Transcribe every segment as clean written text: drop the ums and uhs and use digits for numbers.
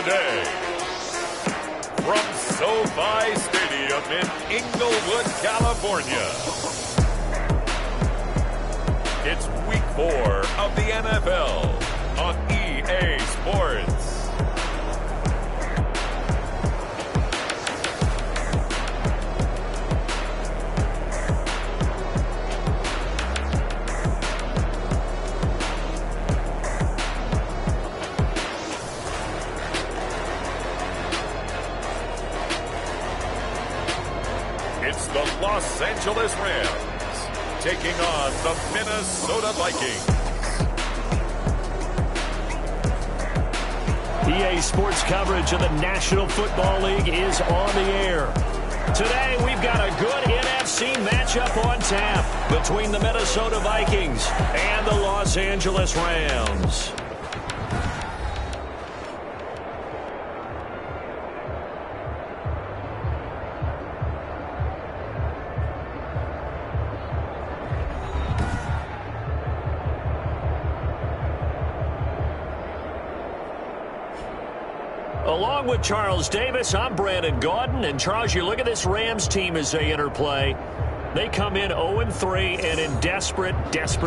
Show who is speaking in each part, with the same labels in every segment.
Speaker 1: today. From SoFi Stadium in Inglewood, California, it's Week 4 of the NFL on EA Sports. It's the Los Angeles Rams taking on the Minnesota Vikings.
Speaker 2: EA Sports coverage of the National Football League is on the air. Today, we've got a good NFC matchup on tap between the Minnesota Vikings and the Los Angeles Rams. Along with Charles Davis, I'm Brandon Gaudin. And Charles, you look at this Rams team as they interplay. They come in 0-3 and in desperate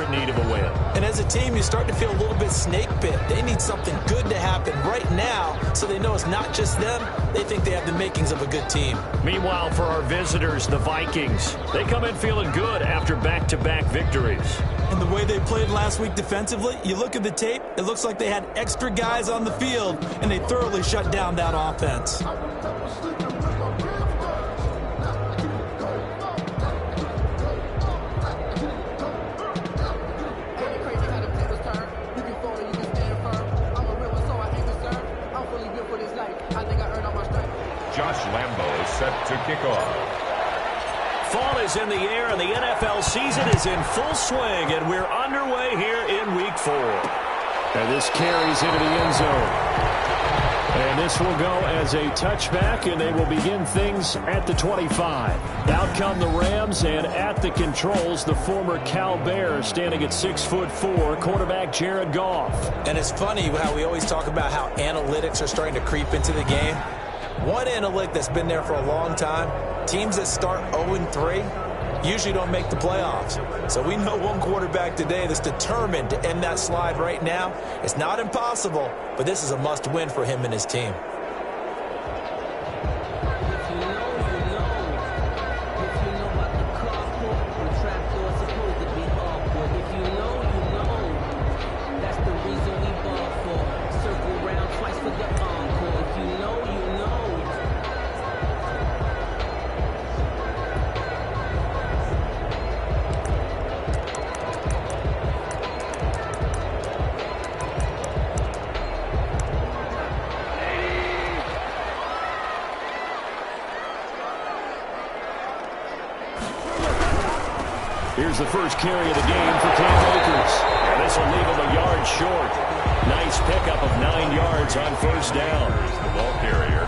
Speaker 2: need of a win.
Speaker 3: And as a team, you start to feel a little bit snake bit. They need something good to happen right now so they know it's not just them. They think they have the makings of a good team.
Speaker 2: Meanwhile, for our visitors, the Vikings, they come in feeling good after back-to-back victories.
Speaker 4: And the way they played last week defensively, you look at the tape, it looks like they had extra guys on the field, and they thoroughly shut down that offense.
Speaker 1: Josh Lambo is set to kick off.
Speaker 2: Fall is in the air, and the NFL season is in full swing, and we're underway here in Week 4. And this carries into the end zone. And this will go as a touchback, and they will begin things at the 25. Out come the Rams, and at the controls, the former Cal Bears standing at 6'4", quarterback Jared Goff.
Speaker 3: And it's funny how we always talk about how analytics are starting to creep into the game. One analytic that's been there for a long time, teams that start 0-3 usually don't make the playoffs. So we know one quarterback today that's determined to end that slide right now. It's not impossible, but this is a must-win for him and his team.
Speaker 2: Here's the first carry of the game for Cam Akers. And this will leave him a yard short. Nice pickup of 9 yards on first down.
Speaker 1: Here's the ball carrier.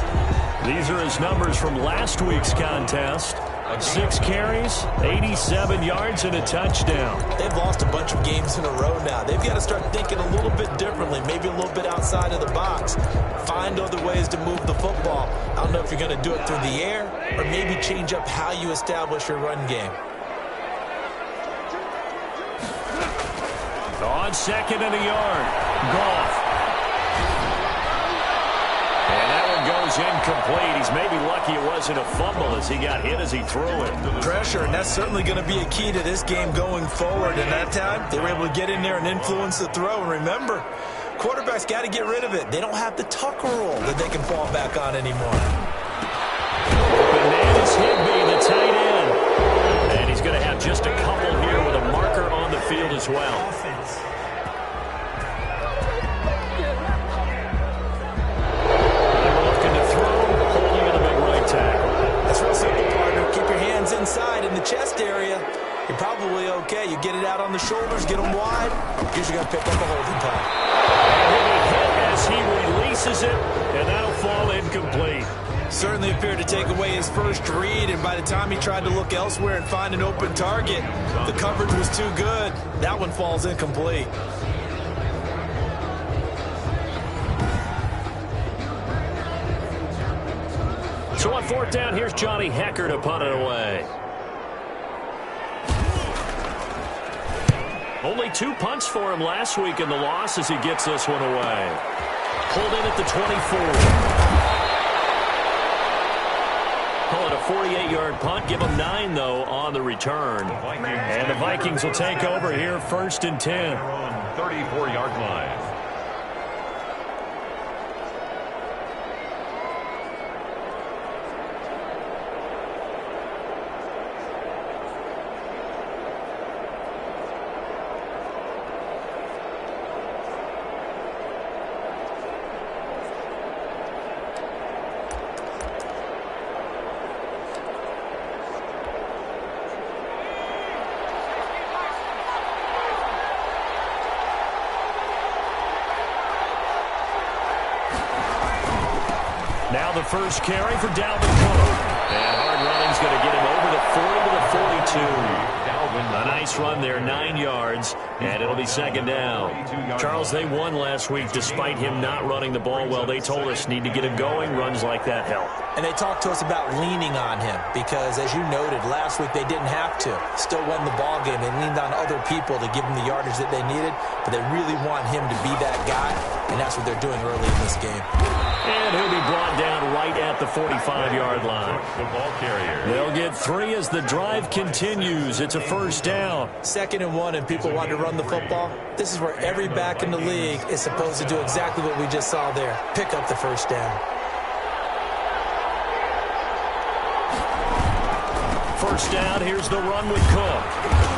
Speaker 2: These are his numbers from last week's contest. 6 carries, 87 yards, and a touchdown.
Speaker 3: They've lost a bunch of games in a row now. They've got to start thinking a little bit differently, maybe a little bit outside of the box. Find other ways to move the football. I don't know if you're going to do it through the air or maybe change up how you establish your run game.
Speaker 2: On second and a yard, Goff. And that one goes incomplete. He's maybe lucky it wasn't a fumble as he got hit as he threw it.
Speaker 3: Pressure, and that's certainly going to be a key to this game going forward. And that time, they were able to get in there and influence the throw. And remember, quarterbacks got to get rid of it. They don't have the Tucker rule that they can fall back on anymore.
Speaker 2: Bananas Higbee, the tight end. And he's going to have just a couple here with a marker on the field as well.
Speaker 3: Inside in the chest area, you're probably okay. You get it out on the shoulders, get them wide. Usually got to pick up a holding call.
Speaker 2: And he hit as he releases it, and that'll fall incomplete.
Speaker 3: Certainly appeared to take away his first read, and by the time he tried to look elsewhere and find an open target, the coverage was too good. That one falls incomplete.
Speaker 2: So on fourth down, here's Johnny Hecker to punt it away. Only 2 punts for him last week in the loss as he gets this one away. Pulled in at the 24. Call it a 48-yard punt. Give him 9, though, on the return. And the Vikings will take over here first and 10.
Speaker 1: 34-yard line.
Speaker 2: Now the first carry for Dalvin Cook. And hard running's going to get him over the 40 to the 42. A nice run there, 9 yards, and it'll be second down. Charles, they won last week despite him not running the ball well. They told us need to get him going. Runs like that help.
Speaker 3: And they talked to us about leaning on him because, as you noted, last week they didn't have to. Still won the ball game. They leaned on other people to give them the yardage that they needed, but they really want him to be that guy, and that's what they're doing early in this game.
Speaker 2: And he'll be brought down right at the 45-yard line.
Speaker 1: The ball carrier.
Speaker 2: They'll get 3 as the drive continues. It's a first down.
Speaker 3: 2nd and 1, and people want to run the football. This is where every back in the league is supposed to do exactly what we just saw there. Pick up the first down.
Speaker 2: First down, here's the run with Cook.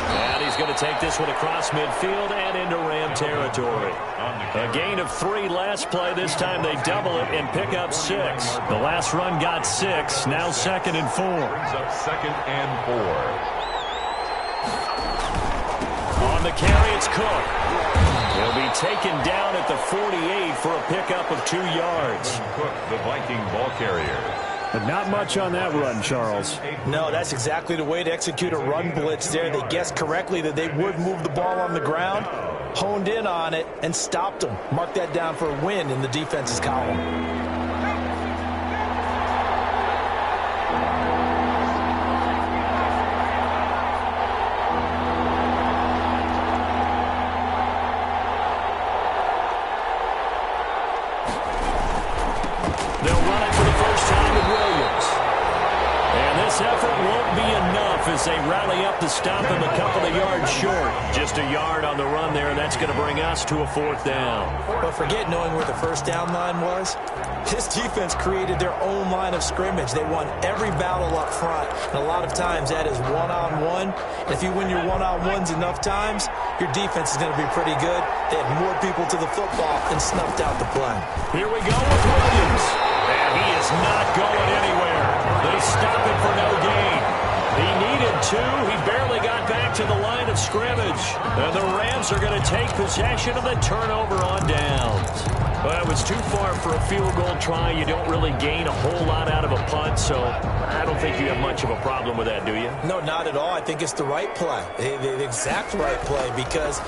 Speaker 2: And he's going to take this one across midfield and into Ram territory. A gain of 3 last play. This time they double it and pick up 6. The last run got 6. Now 2nd and 4.
Speaker 1: Brings up 2nd and 4.
Speaker 2: On the carry, it's Cook. He'll be taken down at the 48 for a pickup of 2 yards.
Speaker 1: Cook, the Viking ball carrier.
Speaker 2: But not much on that run, Charles.
Speaker 3: No, that's exactly the way to execute a run blitz there. They guessed correctly that they would move the ball on the ground, honed in on it, and stopped them. Mark that down for a win in the defense's column.
Speaker 2: As they rally up to stop him a couple of yards short. Just a yard on the run there, and that's going to bring us to a 4th down.
Speaker 3: But forget knowing where the first down line was. This defense created their own line of scrimmage. They won every battle up front, and a lot of times that is one-on-one. If you win your one-on-ones enough times, your defense is going to be pretty good. They had more people to the football and snuffed out the play.
Speaker 2: Here we go with Williams. And he is not going anywhere. They stop him for no gain. He needed 2. He barely got back to the line of scrimmage. And the Rams are going to take possession of the turnover on downs. Well, it was too far for a field goal try. You don't really gain a whole lot out of a punt, so I don't think you have much of a problem with that, do you?
Speaker 3: No, not at all. I think it's the right play, the exact right play, because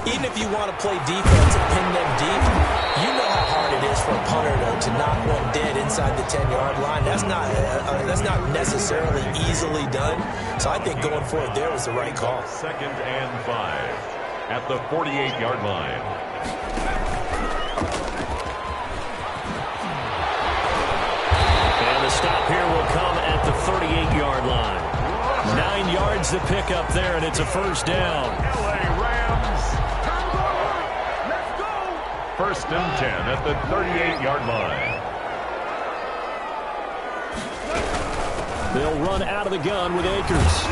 Speaker 3: even if you want to play defense and pin them deep, you know how hard it is for a punter to knock one dead inside the 10-yard line. That's not necessarily easily done. So I think going for it there was the right call.
Speaker 1: 2nd and 5 at the 48-yard line.
Speaker 2: And the stop here will come at the 38-yard line. 9 yards to pick up there, and it's a first down.
Speaker 1: LA Rams. Let's go. 1st and 10 at the 38-yard line.
Speaker 2: They'll run out of the gun with Akers.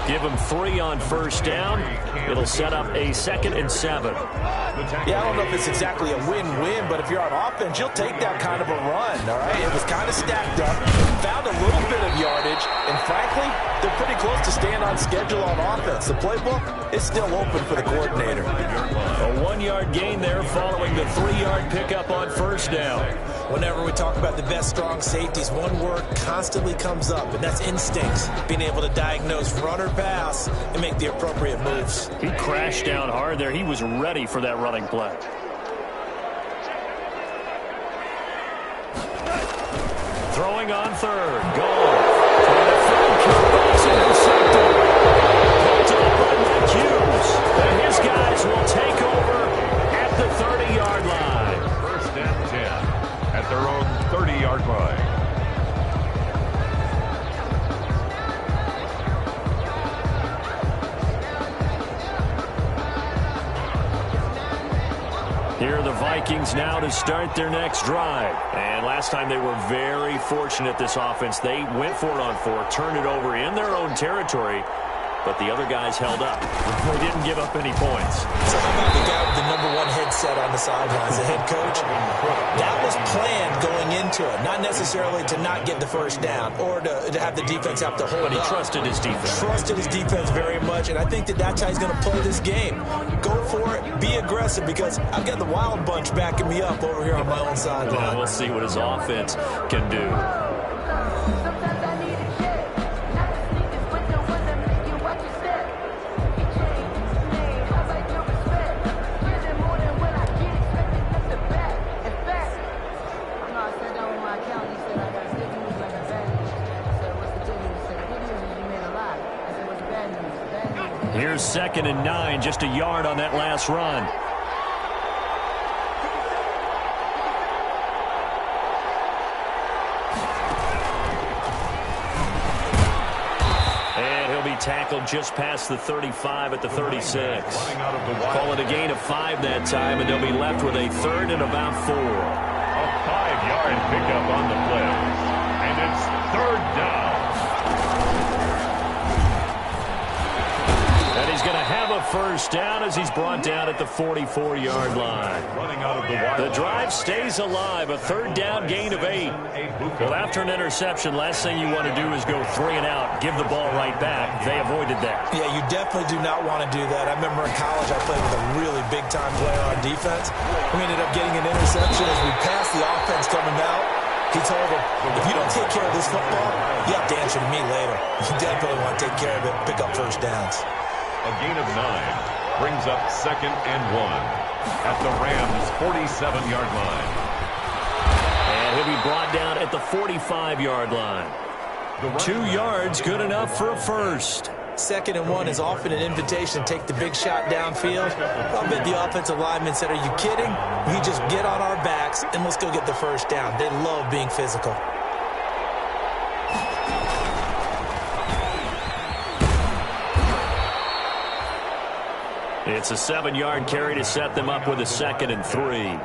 Speaker 2: Give them 3 on first down. It'll set up a 2nd and 7.
Speaker 3: Yeah, I don't know if it's exactly a win-win, but if you're on offense, you'll take that kind of a run, all right? It was kind of stacked up, found a little bit of yardage, and frankly, they're pretty close to staying on schedule on offense. The playbook is still open for the coordinator.
Speaker 2: A 1-yard gain there following the 3-yard pickup on first down.
Speaker 3: Whenever we talk about the best strong safeties, one word constantly comes up, and that's instincts. Being able to diagnose run or pass and make the appropriate moves.
Speaker 2: He crashed down hard there. He was ready for that running play. throwing on third. Goal. Trying to throw. Curbacks intercepted. Picked up by Mike Hughes. And his guys will take over at the 30-yard line.
Speaker 1: First and 10 at their own 30-yard line.
Speaker 2: Here are the Vikings now to start their next drive. And last time they were very fortunate, this offense. They went for it on fourth, turned it over in their own territory, but the other guys held up. They didn't give up any points.
Speaker 3: So how about the guy with the #1 headset on the sidelines, the head coach? That was planned going into it, not necessarily to not get the first down or to have the defense have to hold
Speaker 2: But he
Speaker 3: up.
Speaker 2: trusted his defense.
Speaker 3: Trusted his defense very much, and I think that's how he's going to play this game. Go for it, be aggressive, because I've got the Wild Bunch backing me up over here on my own sideline.
Speaker 2: Well, we'll see what his offense can do. Here's 2nd and 9, just a yard on that last run. And he'll be tackled just past the 35 at the 36. Call it a gain of 5 that time, and they'll be left with a 3rd and about 4.
Speaker 1: A 5-yard pickup on the play. And it's 3rd down.
Speaker 2: And he's going to have a first down as he's brought down at the 44-yard line.
Speaker 1: Running out of the wide
Speaker 2: The
Speaker 1: line.
Speaker 2: drive stays alive, a 3rd down gain of 8. Well, after an interception, last thing you want to do is go 3 and out, give the ball right back. They avoided that.
Speaker 3: Yeah, you definitely do not want to do that. I remember in college I played with a really big-time player on defense. We ended up getting an interception as we passed the offense coming out. He told him, if you don't take care of this football, you have to answer to me later. You definitely want to take care of it, pick up first downs.
Speaker 1: A gain of 9 brings up 2nd and 1 at the Rams' 47-yard line.
Speaker 2: And he'll be brought down at the 45-yard line. 2 yards, good enough for a first.
Speaker 3: 2nd and 1 is often an invitation to take the big shot downfield. I bet the offensive lineman said, are you kidding? We just get on our backs and let's go get the first down. They love being physical.
Speaker 2: It's a 7-yard carry to set them up with a 2nd and 3.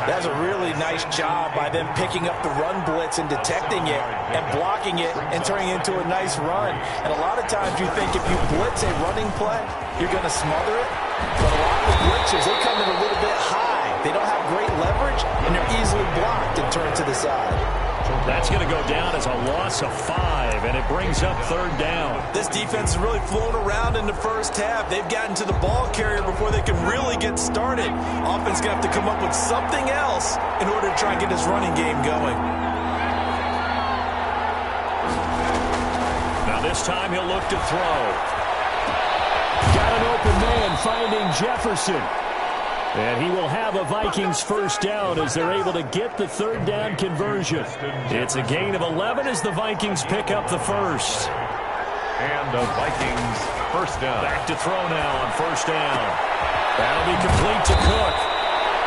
Speaker 3: That's a really nice job by them picking up the run blitz and detecting it and blocking it and turning it into a nice run. And a lot of times you think if you blitz a running play, you're going to smother it. But a lot of the blitzers, they come in a little bit high. They don't have great leverage, and they're easily blocked and turned to the side.
Speaker 2: That's going to go down as a loss of 5, and it brings up 3rd down.
Speaker 3: This defense is really flown around in the first half. They've gotten to the ball carrier before they can really get started. Offense going to have to come up with something else in order to try and get this running game going.
Speaker 2: Now this time he'll look to throw. Got an open man finding Jefferson. And he will have a Vikings first down as they're able to get the 3rd down conversion. It's a gain of 11 as the Vikings pick up the first.
Speaker 1: And the Vikings first down.
Speaker 2: Back to throw now on first down. That'll be complete to Cook.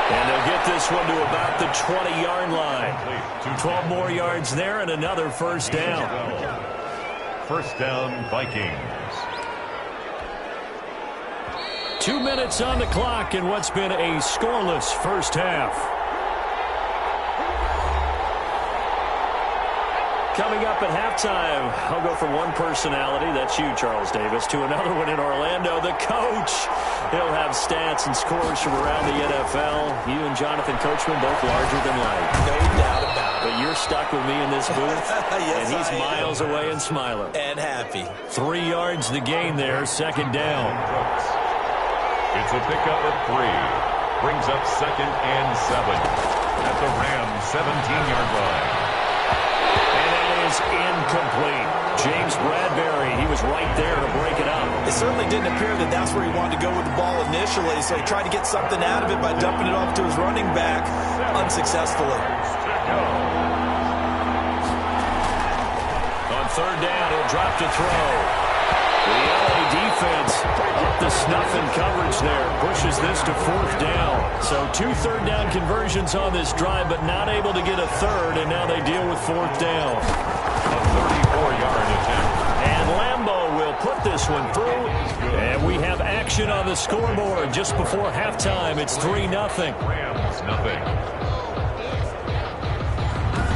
Speaker 2: And they'll get this one to about the 20-yard line. 12 more yards there and another first down.
Speaker 1: First down, Vikings.
Speaker 2: 2 minutes on the clock in what's been a scoreless first half. Coming up at halftime, I'll go from one personality, that's you, Charles Davis, to another one in Orlando, the coach. He'll have stats and scores from around the NFL. You and Jonathan Coachman both larger than life.
Speaker 3: No doubt about it.
Speaker 2: But you're stuck with me in this booth,
Speaker 3: Yes,
Speaker 2: and he's
Speaker 3: I am.
Speaker 2: miles away and smiling.
Speaker 3: And happy.
Speaker 2: 3 yards the gain there, 2nd down.
Speaker 1: It's a pickup of 3. Brings up 2nd and 7 at the Rams' 17-yard line.
Speaker 2: And it is incomplete. James Bradbury, he was right there to break it up.
Speaker 3: It certainly didn't appear that that's where he wanted to go with the ball initially, so he tried to get something out of it by dumping it off to his running back unsuccessfully.
Speaker 2: On third down, he'll drop to throw. The LA defense up to snuff in coverage there. Pushes this to fourth down. So 2 third-down conversions on this drive, but not able to get a third, and now they deal with fourth down.
Speaker 1: A 34-yard attempt.
Speaker 2: And Lambeau will put this one through. And we have action on the scoreboard just before halftime. It's 3-0.
Speaker 1: Rams, nothing.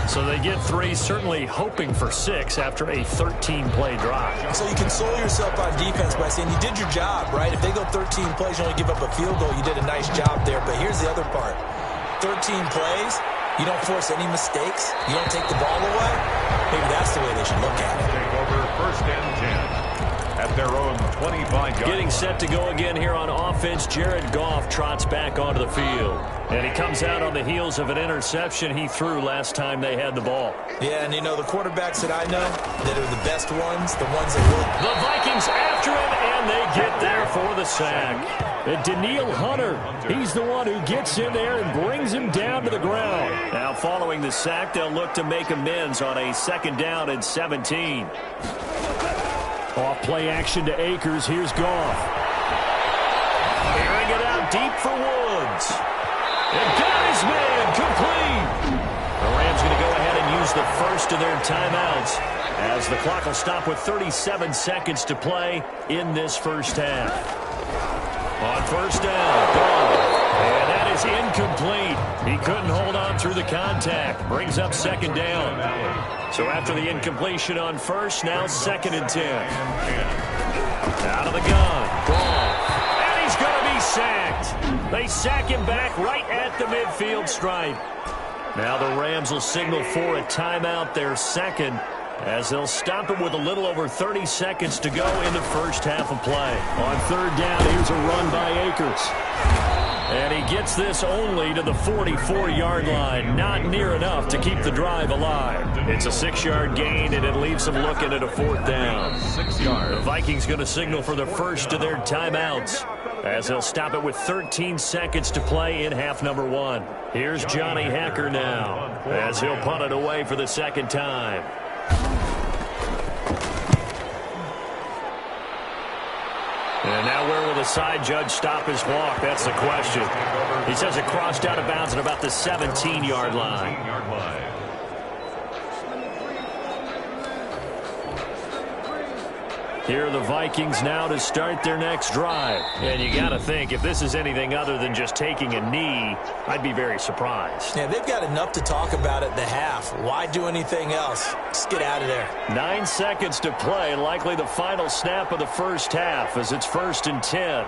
Speaker 2: So they get 3, certainly hoping for 6 after a 13-play drive.
Speaker 3: So you console yourself on defense by saying you did your job, right? If they go 13 plays, you only give up a field goal, you did a nice job there. But here's the other part. 13 plays, you don't force any mistakes, you don't take the ball away. Maybe that's the way they should look at it.
Speaker 1: Take over first and 10 at their own 25-yard.
Speaker 2: Getting set to go again here on offense. Jared Goff trots back onto the field. And he comes out on the heels of an interception he threw last time they had the ball.
Speaker 3: Yeah, and you know, the quarterbacks that I know that are the best ones, the ones that will.
Speaker 2: The Vikings after him, and they get there for the sack. And Daniil Hunter, he's the one who gets in there and brings him down to the ground. Now following the sack, they'll look to make amends on a 2nd down and 17. Off play action to Akers. Here's Goff. Airing it out deep for Woods. And got his man complete. The Rams going to go ahead and use the first of their timeouts as the clock will stop with 37 seconds to play in this first half. On first down, Goff. And that is incomplete. He couldn't hold on through the contact. Brings up 2nd down. So after the incompletion on first, now 2nd and 10. Out of the gun, Goff. And he's going to be sacked. They sack him back right at the midfield stripe. Now the Rams will signal for a timeout, their 2nd, as they'll stop it with a little over 30 seconds to go in the first half of play. On third down, here's a run by Akers. And he gets this only to the 44-yard line. Not near enough to keep the drive alive. It's a 6-yard gain, and it leaves them looking at a 4th down.
Speaker 1: 6 yards.
Speaker 2: The Vikings going to signal for the first of their timeouts, as they'll stop it with 13 seconds to play in half number 1. Here's Johnny Hacker now, as he'll punt it away for the 2nd time. And now where will the side judge stop his walk? That's the question. He says it crossed out of bounds at about the 17-yard line. Here are the Vikings now to start their next drive. And you got to think, if this is anything other than just taking a knee, I'd be very surprised.
Speaker 3: Yeah, they've got enough to talk about at the half. Why do anything else? Just get out of there.
Speaker 2: 9 seconds to play, likely the final snap of the first half as it's 1st and 10.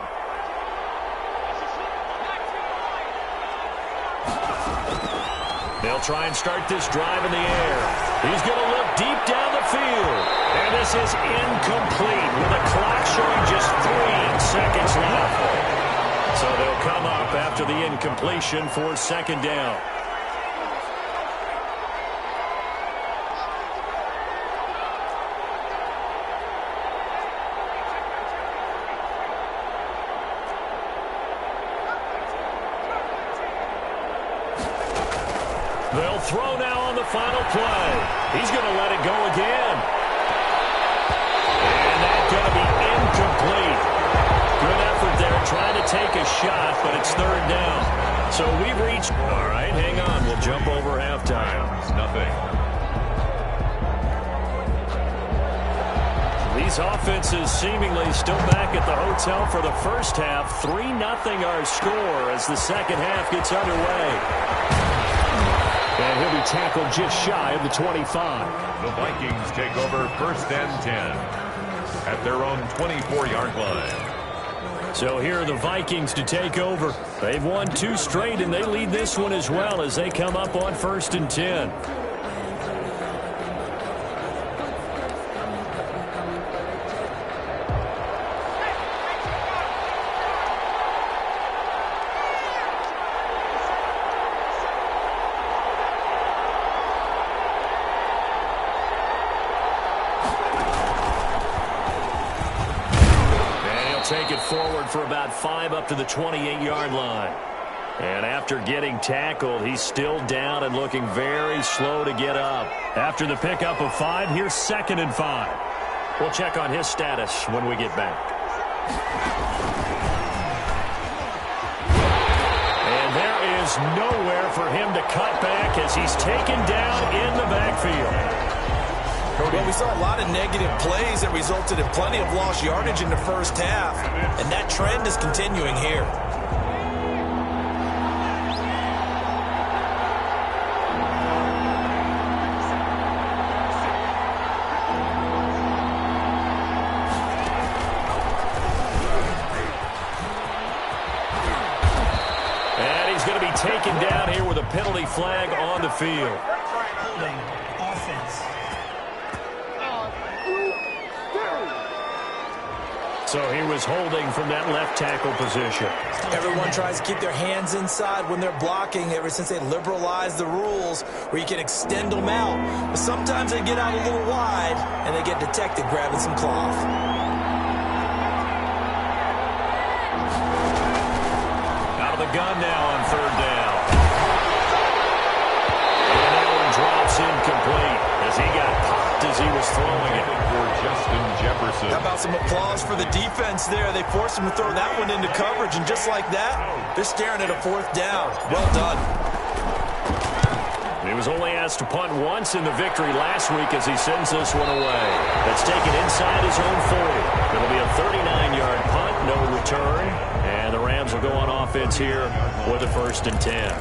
Speaker 2: They'll try and start this drive in the air. He's going to look deep down the field. And this is incomplete with the clock showing just 3 seconds left. So they'll come up after the incompletion for 2nd down. They'll throw now on the final play. He's going to let it go again. And that's going to be incomplete. Good effort there trying to take a shot, but it's 3rd down. So we've reached... All right, hang on. We'll jump over halftime.
Speaker 1: Nothing.
Speaker 2: These offenses seemingly still back at the hotel for the first half. 3-0 our score as the second half gets underway. And he'll be tackled just shy of the 25.
Speaker 1: The Vikings take over 1st and 10 at their own 24-yard line.
Speaker 2: So here are the Vikings to take over. They've won 2 straight, and they lead this one as well as they come up on 1st and 10. Take it forward for about 5 up to the 28-yard line. And after getting tackled, he's still down and looking very slow to get up. After the pickup of 5, here's 2nd and 5. We'll check on his status when we get back. And there is nowhere for him to cut back as he's taken down in the backfield.
Speaker 3: Well, we saw a lot of negative plays that resulted in plenty of lost yardage in the first half, and that trend is continuing here.
Speaker 2: And he's going to be taken down here with a penalty flag on the field. So he was holding from that left tackle position.
Speaker 3: Everyone tries to keep their hands inside when they're blocking ever since they liberalized the rules where you can extend them out. But sometimes they get out a little wide and they get detected grabbing some cloth.
Speaker 2: Out of the gun now on 3rd down. And that one drops incomplete as he got popped as he was throwing it.
Speaker 1: For Justin Jefferson.
Speaker 3: How about some applause for the defense there? They forced him to throw that one into coverage, and just like that, they're staring at a 4th down. Well done.
Speaker 2: He was only asked to punt once in the victory last week as he sends this one away. That's taken inside his own 40. It'll be a 39-yard punt, no return, and the Rams will go on offense here with a 1st and 10.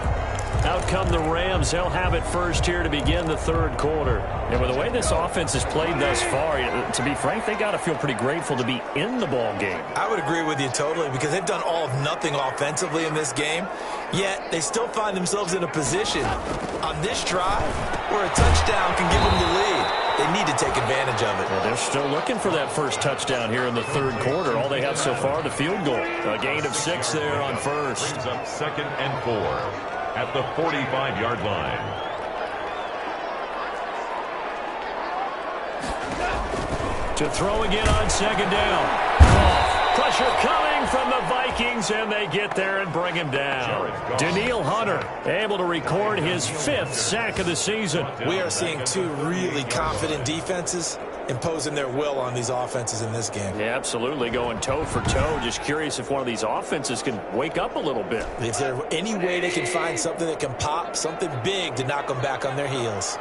Speaker 2: Out come the Rams. They'll have it first here to begin the 3rd quarter. And with the way this offense has played thus far, to be frank, they got to feel pretty grateful to be in the ball game.
Speaker 3: I would agree with you totally because they've done all of nothing offensively in this game, yet they still find themselves in a position on this drive where a touchdown can give them the lead. They need to take advantage of it.
Speaker 2: Well, they're still looking for that first touchdown here in the 3rd quarter. All they have so far, the field goal. A gain of 6 there on first.
Speaker 1: Brings up 2nd and 4. At the 45-yard line.
Speaker 2: To throw again on 2nd down. Pressure coming from the Vikings, and they get there and bring him down. Daniil Hunter able to record his 5th sack of the season.
Speaker 3: We are seeing 2 really confident defenses imposing their will on these offenses in this game.
Speaker 2: Yeah, absolutely, going toe for toe. Just curious if one of these offenses can wake up a little bit.
Speaker 3: Is there any way they can find something that can pop, something big to knock them back on their heels?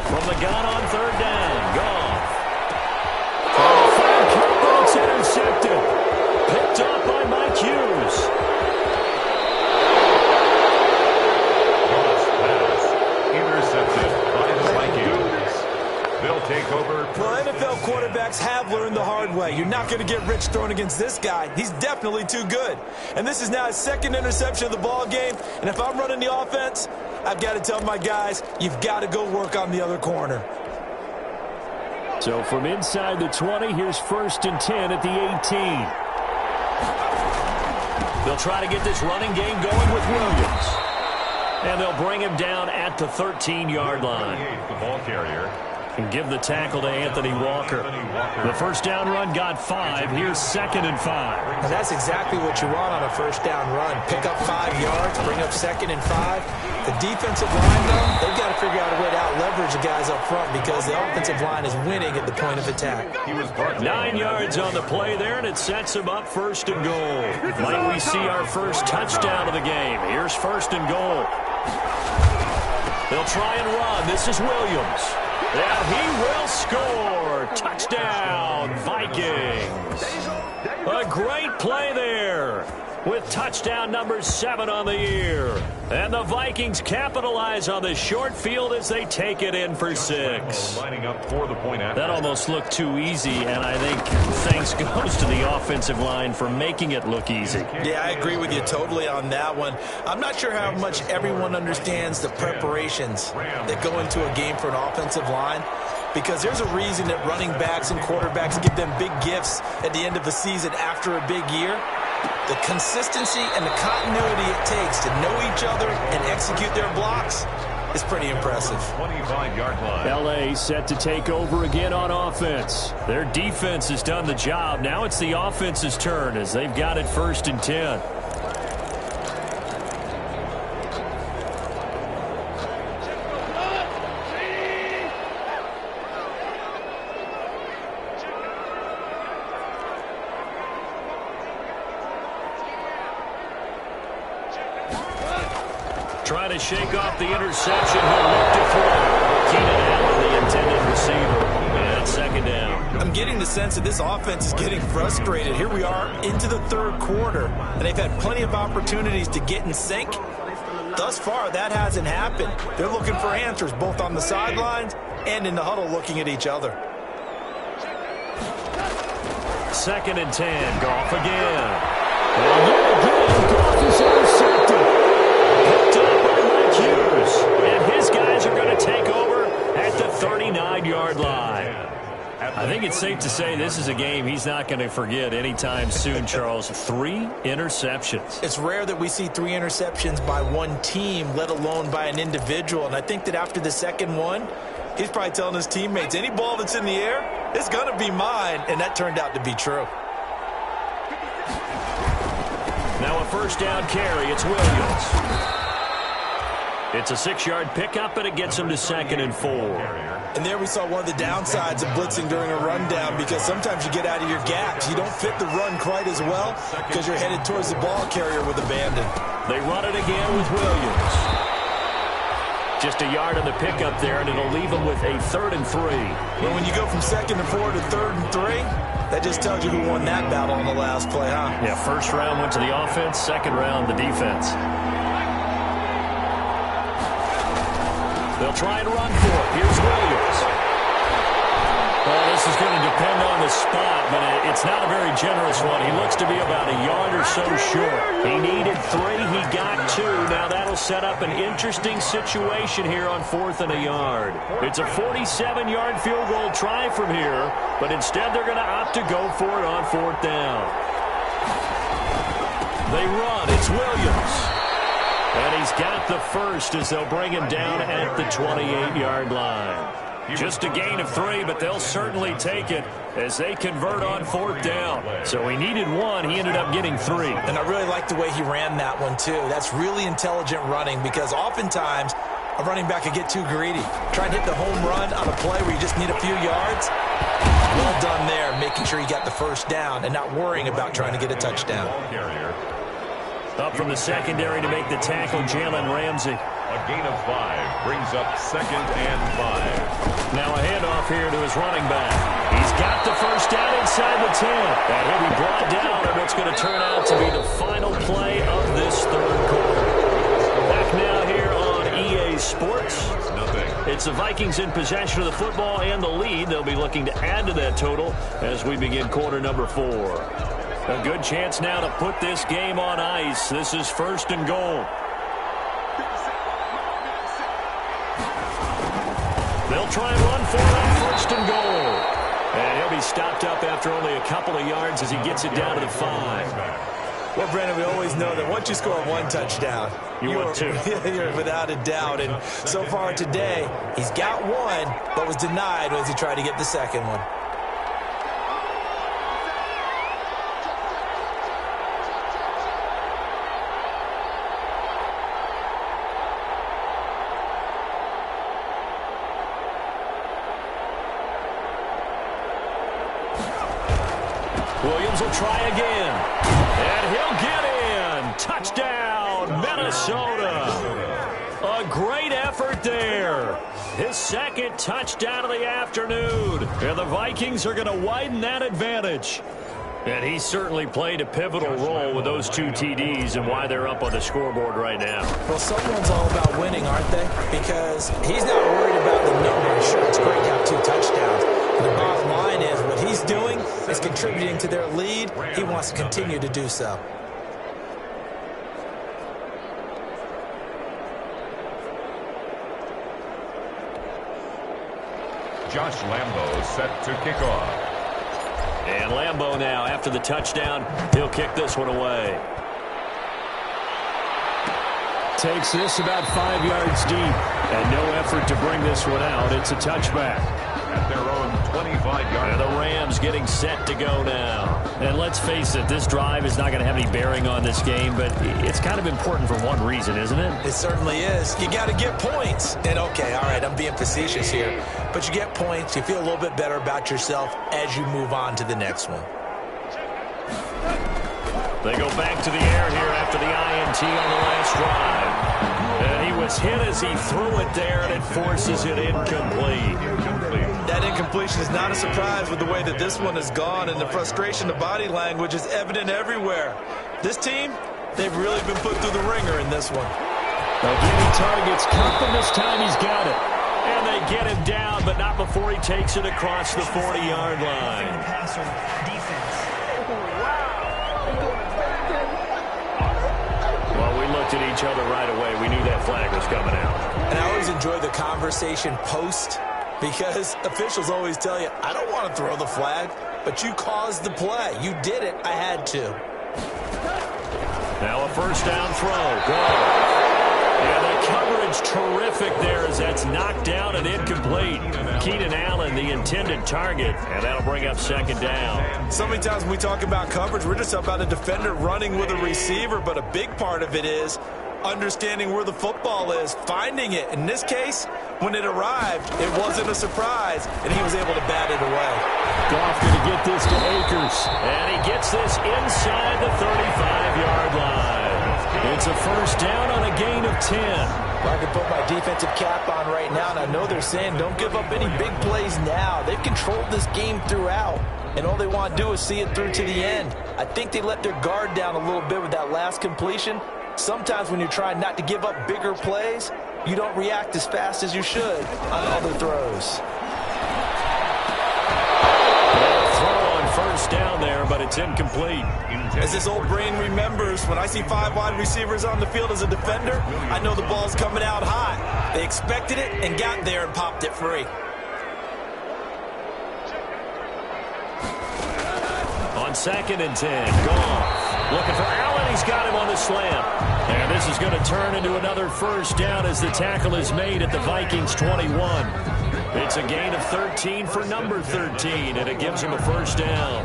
Speaker 2: From the gun on 3rd down, Goff. But it's intercepted. Picked up by Mike Hughes.
Speaker 1: Intercepted by the Vikings. They'll take over.
Speaker 3: Well, NFL quarterbacks have learned the hard way. You're not going to get rich throwing against this guy. He's definitely too good. And this is now his 2nd interception of the ball game. And if I'm running the offense, I've got to tell my guys, you've got to go work on the other corner.
Speaker 2: So from inside the 20, here's 1st and 10 at the 18. They'll try to get this running game going with Williams. And they'll bring him down at the 13-yard line.
Speaker 1: The ball carrier.
Speaker 2: And give the tackle to Anthony Walker. The 1st down run got 5. Here's 2nd and 5.
Speaker 3: And that's exactly what you want on a 1st down run. Pick up 5 yards, bring up 2nd and 5. The defensive line, though, they've got to figure out a way to out-leverage the guys up front because the offensive line is winning at the point of attack.
Speaker 2: 9 yards on the play there, and it sets him up 1st and goal. Might we see our first touchdown of the game? Here's 1st and goal. They'll try and run. This is Williams. And he will score. Touchdown, Vikings. A great play there with touchdown number 7 on the year. And the Vikings capitalize on the short field as they take it in for 6.
Speaker 1: Lining up for the point after.
Speaker 2: That almost looked too easy, and I think thanks goes to the offensive line for making it look easy.
Speaker 3: Yeah, I agree with you totally on that one. I'm not sure how much everyone understands the preparations that go into a game for an offensive line, because there's a reason that running backs and quarterbacks give them big gifts at the end of the season after a big year. The consistency and the continuity it takes to know each other and execute their blocks, is pretty impressive.
Speaker 1: 25-yard line.
Speaker 2: L.A. set to take over again on offense. Their defense has done the job. Now it's the offense's turn as they've got it 1st and 10. Trying to shake off the interception. He'll look to throw. Keenan Allen, the intended receiver. And 2nd down.
Speaker 3: I'm getting the sense that this offense is getting frustrated. Here we are into the 3rd quarter, and they've had plenty of opportunities to get in sync. Thus far, that hasn't happened. They're looking for answers both on the sidelines and in the huddle looking at each other.
Speaker 2: 2nd and 10. Goff again. And yet again, Goff is intercepted. Picked up by Mike Hughes. And his guys are going to take over at the 39-yard line. I think it's safe to say this is a game he's not going to forget anytime soon, Charles. 3 interceptions.
Speaker 3: It's rare that we see 3 interceptions by one team, let alone by an individual. And I think that after the 2nd one, he's probably telling his teammates, any ball that's in the air, it's going to be mine. And that turned out to be true.
Speaker 2: Now a 1st down carry. It's Williams. It's a 6-yard pickup, and it gets him to 2nd and 4.
Speaker 3: And there we saw one of the downsides of blitzing during a rundown, because sometimes you get out of your gaps. You don't fit the run quite as well because you're headed towards the ball carrier with abandon.
Speaker 2: They run it again with Williams. Just a yard on the pickup there, and it'll leave them with a 3rd and 3.
Speaker 3: Well, when you go from 2nd and 4 to 3rd and 3, that just tells you who won that battle on the last play, huh?
Speaker 2: Yeah, 1st round went to the offense, 2nd round the defense. They'll try and run for it. Here's Williams. Well, this is going to depend on the spot, but it's not a very generous one. He looks to be about a yard or so short. He needed 3. He got 2. Now that'll set up an interesting situation here on 4th and a yard. It's a 47-yard field goal try from here, but instead they're going to opt to go for it on 4th down. They run. It's Williams. And he's got the 1st as they'll bring him down at the 28-yard line. Just a gain of 3, but they'll certainly take it as they convert on 4th down. So he needed 1. He ended up getting 3.
Speaker 3: And I really like the way he ran that one, too. That's really intelligent running, because oftentimes a running back could get too greedy. Try and hit the home run on a play where you just need a few yards. Well done there, making sure he got the 1st down and not worrying about trying to get a touchdown.
Speaker 2: Up from the secondary to make the tackle, Jalen Ramsey.
Speaker 1: A gain of 5 brings up 2nd and 5.
Speaker 2: Now a handoff here to his running back. He's got the 1st down inside the 10. And he'll be brought down, and it's going to turn out to be the final play of this 3rd quarter. Back now here on EA Sports. It's the Vikings in possession of the football and the lead. They'll be looking to add to that total as we begin quarter number 4. A good chance now to put this game on ice. This is 1st and goal. They'll try and run for it on 1st and goal. And he'll be stopped up after only a couple of yards as he gets it down to the 5.
Speaker 3: Well, Brandon, we always know that once you score 1 touchdown,
Speaker 2: want 2.
Speaker 3: You're without a doubt. And so far today, he's got 1, but was denied as he tried to get the 2nd one.
Speaker 2: Williams will try again. And he'll get in. Touchdown, Minnesota. A great effort there. His 2nd touchdown of the afternoon. And the Vikings are going to widen that advantage. And he certainly played a pivotal role with those 2 TDs and why they're up on the scoreboard right now.
Speaker 3: Well, someone's all about winning, aren't they? Because he's not worried about the numbers. Sure, it's great to have 2 touchdowns. But the bottom line is what he's doing is contributing to their lead. He wants to continue to do so.
Speaker 1: Josh Lambo set to kick off.
Speaker 2: And Lambo now, after the touchdown, he'll kick this one away. takes this about 5 yards deep. And no effort to bring this one out. It's a touchback.
Speaker 1: At their own 25-yard.
Speaker 2: And the Rams getting set to go now.
Speaker 5: And let's face it, this drive is not going to have any bearing on this game, but it's kind of important for one reason, isn't it?
Speaker 3: It certainly is. You got to get points. And, okay, all right, I'm being facetious here. But you get points, you feel a little bit better about yourself as you move on to the next one.
Speaker 2: They go back to the air here after the INT on the last drive. And he was hit as he threw it there, and it forces it incomplete.
Speaker 3: That incompletion is not a surprise with the way that this one has gone, and the frustration, the body language is evident everywhere. This team, they've really been put through the ringer in this one.
Speaker 2: Again, he targets Cup, and this time he's got it. And they get him down, but not before he takes it across the 40-yard line. Well, we looked at each other right away. We knew that flag was coming out.
Speaker 3: And I always enjoy the conversation post, because officials always tell you, I don't want to throw the flag, but you caused the play. You did it. I had to.
Speaker 2: Now a first down throw. Go. And the coverage terrific there as that's knocked down and incomplete. Keenan Allen, the intended target, and that'll bring up second down.
Speaker 3: So many times when we talk about coverage, we're just talking about a defender running with a receiver, but a big part of it is understanding where the football is, finding it. In this case, when it arrived, it wasn't a surprise, and he was able to bat it away.
Speaker 2: Goff going to get this to Akers, and he gets this inside the 35-yard line. It's a first down on a gain of 10.
Speaker 3: I can put my defensive cap on right now, and I know they're saying don't give up any big plays now. They've controlled this game throughout, and all they want to do is see it through to the end. I think they let their guard down a little bit with that last completion. Sometimes when you're trying not to give up bigger plays, you don't react as fast as you should on other throws.
Speaker 2: First down there, but it's incomplete.
Speaker 3: As this old brain remembers, when I see 5 wide receivers on the field as a defender, I know the ball's coming out high. They expected it and got there and popped it free.
Speaker 2: On 2nd and 10, Goff looking for Allen. He's got him on the slant. And this is going to turn into another first down as the tackle is made at the Vikings 21. It's a gain of 13 for number 13, and it gives him a first down.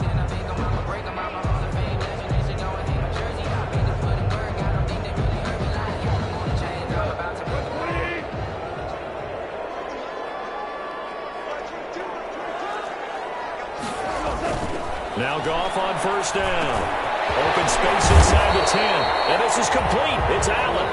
Speaker 2: Now Goff on first down. Open space inside the 10. And this is complete. It's Allen.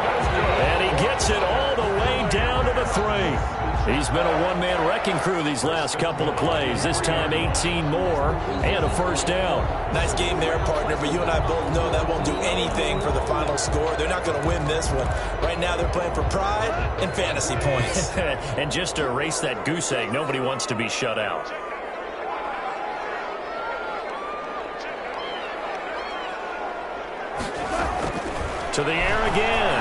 Speaker 2: And he gets it all the way down to the 3. He's been a one-man wrecking crew these last couple of plays. This time 18 more and a first down.
Speaker 3: Nice game there, partner, but you and I both know that won't do anything for the final score. They're not going to win this one. Right now they're playing for pride and fantasy points.
Speaker 5: And just to erase that goose egg, nobody wants to be shut out.
Speaker 2: To the air again.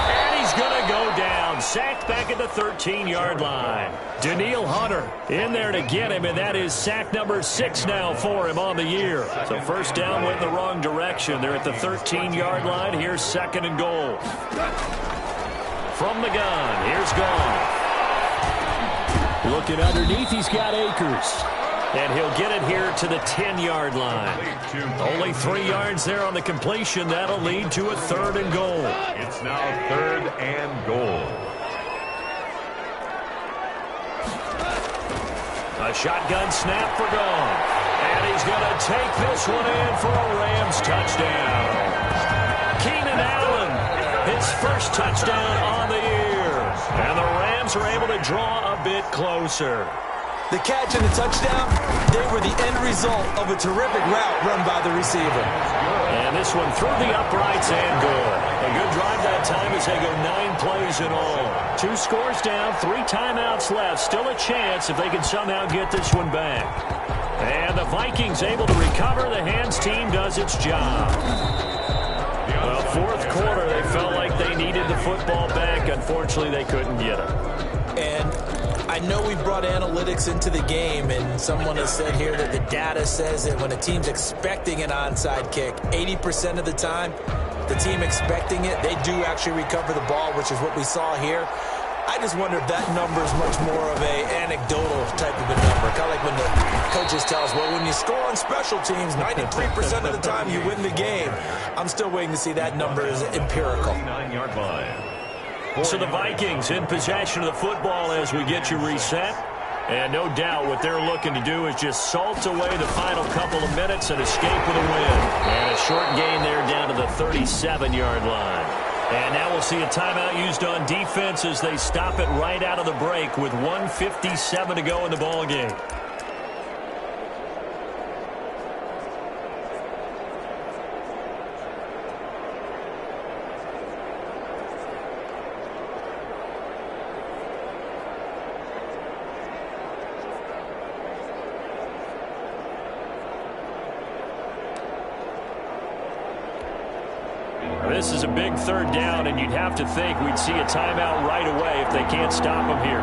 Speaker 2: And he's going to go down. Sacked back at the 13-yard line. Danielle Hunter in there to get him, and that is sack number 6 now for him on the year. So first down went in the wrong direction. They're at the 13-yard line. Here's 2nd and goal. From the gun, here's Goff. Looking underneath, he's got Akers. And he'll get it here to the 10-yard line. Only 3 yards there on the completion. That'll lead to a 3rd and goal.
Speaker 1: It's now 3rd and goal.
Speaker 2: A shotgun snap for Goff. And he's going to take this one in for a Rams touchdown. Keenan Allen, his first touchdown on the year. And the Rams are able to draw a bit closer.
Speaker 3: The catch and the touchdown, they were the end result of a terrific route run by the receiver.
Speaker 2: And this one through the uprights and good. A good drive that time as they go 9 plays in all. 2 scores down, 3 timeouts left. Still a chance if they can somehow get this one back. And the Vikings able to recover. The hands team does its job. Well, 4th quarter, they felt like they needed the football back. Unfortunately, they couldn't get it.
Speaker 3: And I know we brought analytics into the game, and someone has said here that the data says that when a team's expecting an onside kick, 80% of the time, the team expecting it, they do actually recover the ball, which is what we saw here. I just wonder if that number is much more of a anecdotal type of a number. Kind of like when the coaches tell us, well, when you score on special teams, 93% of the time you win the game. I'm still waiting to see that number is empirical.
Speaker 2: So the Vikings in possession of the football as we get you reset. And no doubt what they're looking to do is just salt away the final couple of minutes and escape with a win. And a short gain there down to the 37-yard line. And now we'll see a timeout used on defense as they stop it right out of the break with 1:57 to go in the ball game. This is a big third down, and you'd have to think we'd see a timeout right away if they can't stop them here.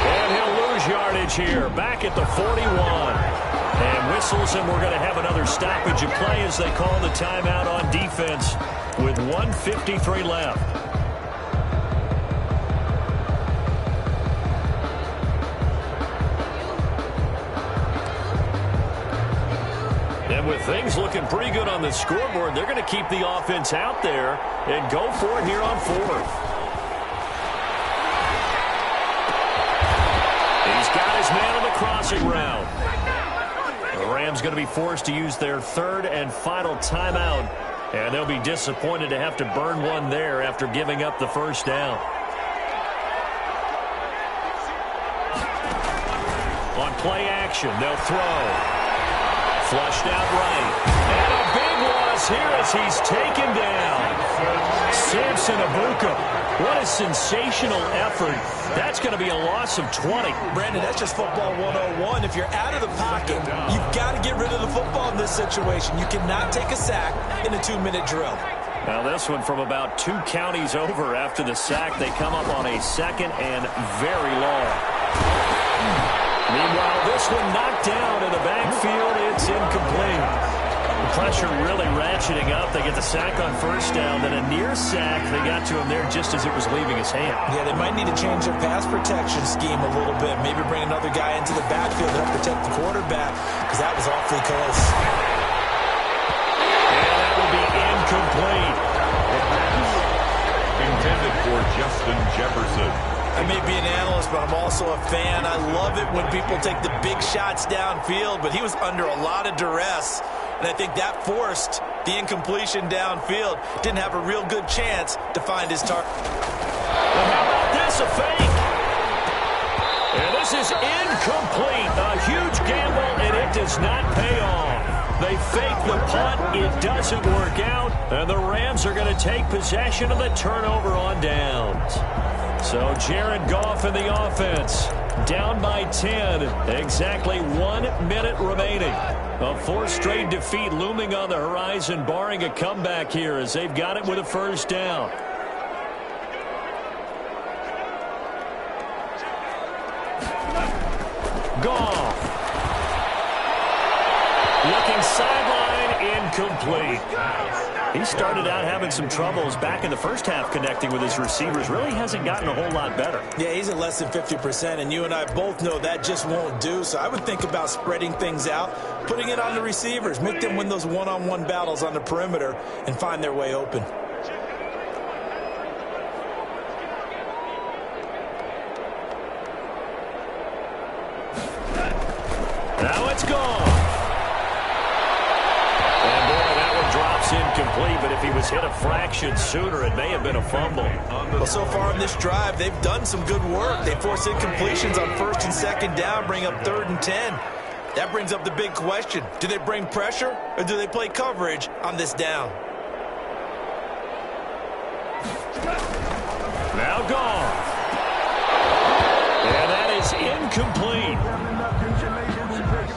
Speaker 2: And he'll lose yardage here, back at the 41. And whistles, and we're going to have another stoppage of play as they call the timeout on defense with 1:53 left. And with things looking pretty good on the scoreboard, they're going to keep the offense out there and go for it here on fourth. He's got his man on the crossing route. The Rams going to be forced to use their third and final timeout, and they'll be disappointed to have to burn one there after giving up the first down. On play action, they'll throw. Flushed out right. And a big loss here as he's taken down. Samson Abuka. What a sensational effort. That's going to be a loss of 20.
Speaker 3: Brandon, that's just football 101. If you're out of the pocket, you've got to get rid of the football in this situation. You cannot take a sack in a 2-minute drill.
Speaker 2: Now this one from about 2 counties over after the sack. They come up on a second and very long. Meanwhile, this one knocked down in the backfield. It's incomplete. The pressure really ratcheting up. They get the sack on first down. Then a near sack. They got to him there just as it was leaving his hand.
Speaker 3: Yeah, they might need to change their pass protection scheme a little bit. Maybe bring another guy into the backfield to help protect the quarterback, because that was awfully close.
Speaker 2: And that will be incomplete.
Speaker 1: Intended for Justin Jefferson.
Speaker 3: I may be an analyst, but I'm also a fan. I love it when people take the big shots downfield, but he was under a lot of duress, and I think that forced the incompletion downfield. Didn't have a real good chance to find his target.
Speaker 2: Well, how about this? A fake. And this is incomplete. A huge gamble, and it does not pay off. They fake the punt. It doesn't work out, and the Rams are going to take possession of the turnover on downs. So Jared Goff in the offense, down by 10, exactly 1 minute remaining. A 4th straight defeat looming on the horizon, barring a comeback here as they've got it with a first down. Goff. Looking sideline, incomplete. He started out having some troubles back in the first half connecting with his receivers. Really hasn't gotten a whole lot better.
Speaker 3: Yeah, he's at less than 50%, and you and I both know that just won't do. So I would think about spreading things out, putting it on the receivers, make them win those one-on-one battles on the perimeter and find their way open.
Speaker 2: Now it's gone. And boy, that one drops incomplete, but if he was hit a fraction sooner, it may have been a fumble.
Speaker 3: Well, so far on this drive, they've done some good work. They force incompletions on 1st and 2nd down, bring up 3rd and 10. That brings up the big question. Do they bring pressure, or do they play coverage on this down?
Speaker 2: Now gone. And that is incomplete.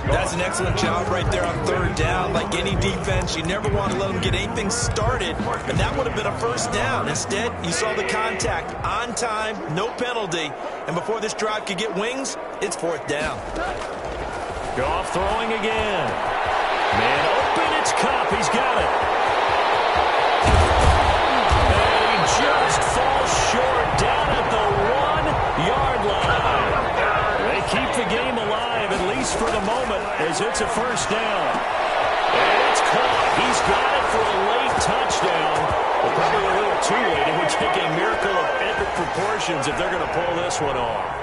Speaker 3: That's an excellent job right there on 3rd down. Like any defense, you never want to let them get anything started, and that would have been a first down. Instead, you saw the contact on time, no penalty, and before this drive could get wings, it's 4th down.
Speaker 2: Goff throwing again. Man open, it's Kupp. He's got it. And he just falls short down at the 1-yard line. They keep the game alive, at least for the moment, as it's a first down. And it's caught. He's got it for a late touchdown. But probably a little too late. It would take a miracle of epic proportions if they're going to pull this one off.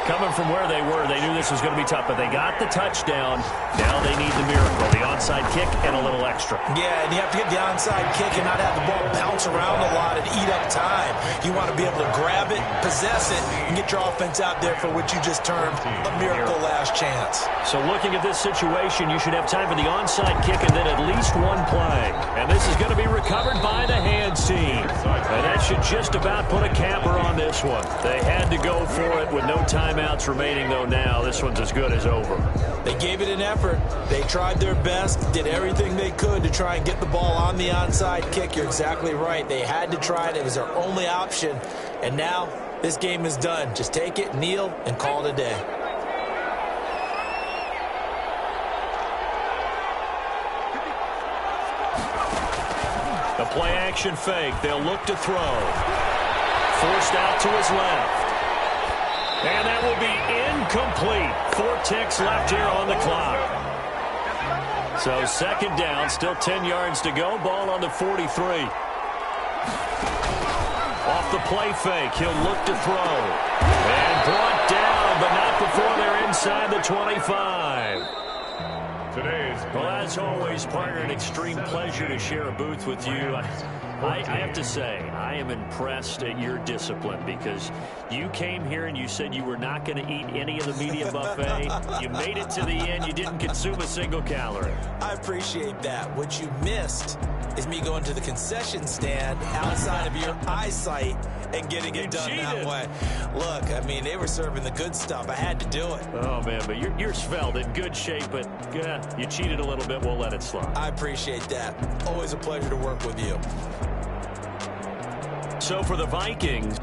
Speaker 2: Coming from where they were, they knew this was going to be tough, but they got the touchdown. Now they need the miracle, the onside kick and a little extra.
Speaker 3: Yeah, and you have to get the onside kick and not have the ball bounce around a lot and eat up time. You want to be able to grab it, possess it, and get your offense out there for what you just termed a miracle last chance.
Speaker 2: So looking at this situation, you should have time for the onside kick and then at least one play. And this is going to be recovered by the hands team. And that should just about put a capper on this one. They had to go for it with no timeouts remaining, though now this one's as good as over.
Speaker 3: They gave it an effort. They tried their best, did everything they could to try and get the ball on the onside kick. You're exactly right. They had to try it. It was their only option. And now this game is done. Just take it, kneel, and call it a day.
Speaker 2: The play-action fake. They'll look to throw. Forced out to his left. And that will be incomplete. 4 ticks left here on the clock. So second down, still 10 yards to go. Ball on the 43. Off the play fake, he'll look to throw. And brought down, but not before they're inside the 25. Well, as always, partner, an extreme pleasure to share a booth with you. I have to say, I am impressed at your discipline because you came here and you said you were not going to eat any of the media buffet. You made it to the end. You didn't consume a single calorie.
Speaker 3: I appreciate that. What you missed is me going to the concession stand outside of your eyesight and getting it done that way. Look, I mean, they were serving the good stuff. I had to do it.
Speaker 2: Oh, man, but you're svelte, in good shape, but you cheated a little bit. We'll let it slide.
Speaker 3: I appreciate that. Always a pleasure to work with you.
Speaker 2: So for the Vikings,